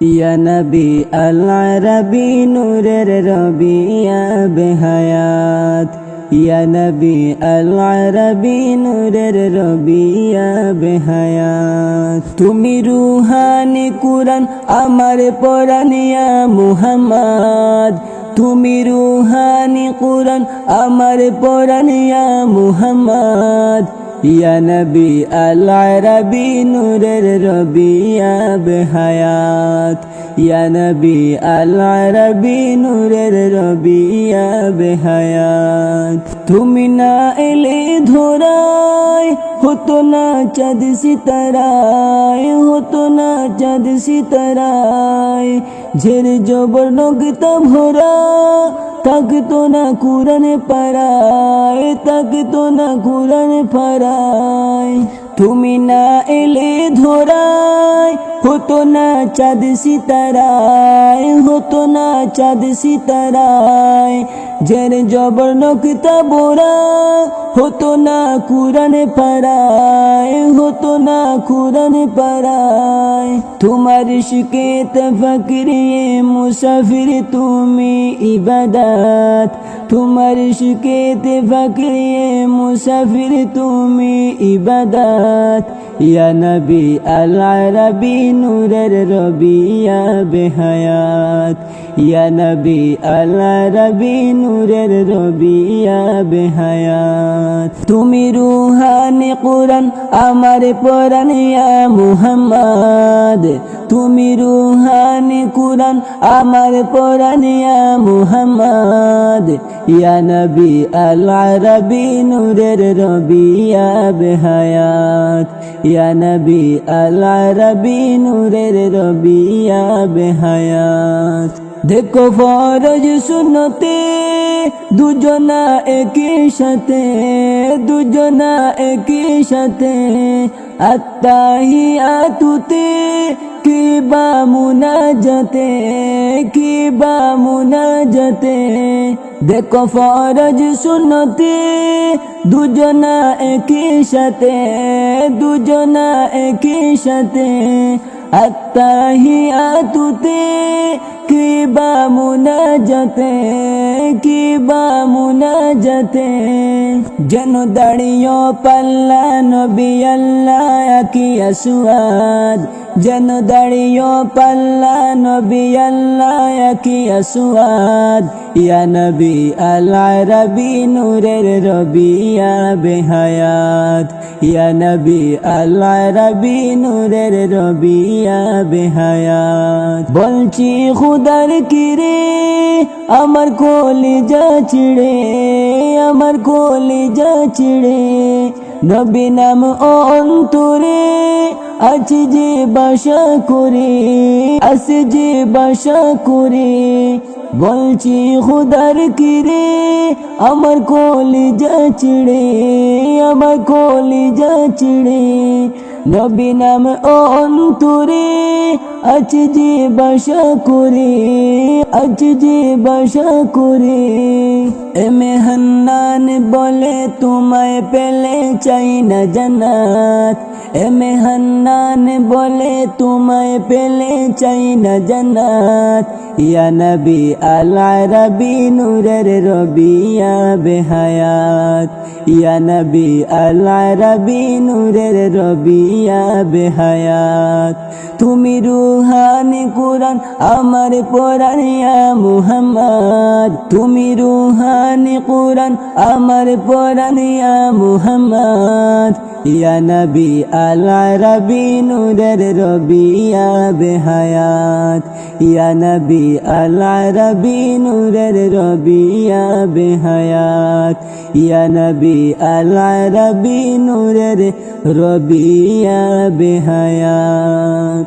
ইয়া নবী আল আরবি নূরের রবি ইয়া বেহায়াত, ইয়া নবী আল আরবি নূরের রবি ইয়া বেহায়াত। তুমি রুহানি কুরআন আমার পরাণ ইয়া মুহাম্মদ, তুমি রুহানি কুরআন আমার পরাণ ইয়া মুহাম্মদ। ইয়া নবী আল আরবি নূরের রবি ইয়া বেহায়াত, ইয়া নবী আল আরবি নূরের রবি ইয়া বেহায়াত। তুমি না এলে ধরায় হতো না চাঁদ সিতারায়, হতো না চাঁদ সিতারায়। ঝের জবর নগতা ভরা থাকতো না কুরআন পারায়, থাকতো না কুরআন পারায়। তুমি না এলে ধরায় হতো না চাঁদ সিতারায়, হতো না চাঁদ সিতারায়। জের জবর নকতা বোরা হতো না কুরআন পারায়, হতো না কুরআন পারায়। তোমার ইশকে তফাকরে মুসাফির তুমি ইবাদত, তোমার ইশকে তফাকরে মুসাফির তুমি ইবাদত। ইয়া নবী আল আরবি নূরের রবি ইয়া বেহায়াত, ইয়া নবী আল আরবি নূরের রবি ইয়া বেহায়াত। তুমি রুহানি কুরআন আমার পরাণ ইয়া মুহাম্মদ, তুমি রুহানি কুরআন আমার পরাণ ইয়া মুহাম্মদ। ইয়া নবী আল আরবি নূরের রবি ইয়া বেহায়াত, ইয়া নবী আল আরবি নূরের রবি ইয়া বেহায়াত। দেখো ফরজ সুন্নতে দুজনা একই সাথে, দুজনা একই সাথে। আত্তাহিয়াতুতে কিবা মুনাজাতে, কিবা মুনাজাতে। দেখো ফরজ সুন্নতে দুজনা একই সাথে, দুজনা একই সাথে। আত্তাহিয়াতুতে কিবা মুনাজাতে, কিবা মুনাজাতে। যেন দাঁড়িয়ে পাল্লা নবী আল্লাহ কি আসওয়াদ, যেন দাঁড়িয়ে পাল্লা নবী আল্লাহ কি আসওয়াদ। ইয়া নবী আল আরবি নূরের রবি ইয়া বেহায়াত, ইয়া নবী আল আরবি নূরের রবি ইয়া বেহায়াত। বলছি খুদার কিরে আমার কলিজা চিড়ে, আমার কলিজা চিড়ে। নবী নাম অন্তরে আছে যে বাসা করে, আছে যে বাসা করে। বলছি খুদার কিরে আমার কলিজা চিড়ে, আমার কলিজা চিড়ে। নবী নাম অন্তরে আছে যে বাসা করে, আছে যে বাসা করে। এমে হান্নান বলে তোমায় পেলে চাই না জান্নাত, এমে হান্নান বলে তোমায় পেলে চাই না জান্নাত। ইয়া নবী আল আরবি নূরের রবি ইয়া বেহায়াত, ইয়া নবী আল আরবি নূরের রবি ইয়া বেহায়াত। তুমি রুহানি কুরআন আমার পরাণ ইয়া মুহাম্মদ, তুমি রুহানি কুরআন আমার পরাণ ইয়া মুহাম্মদ। ইয়া নবী আল আরবি নূরের রবি ইয়া বেহায়াত, ইয়া নবী আল আরবি নূরের রবি ইয়া বেহায়াত। ইয়া নবী আল আরবি নূরের রবি ইয়া বেহায়াত।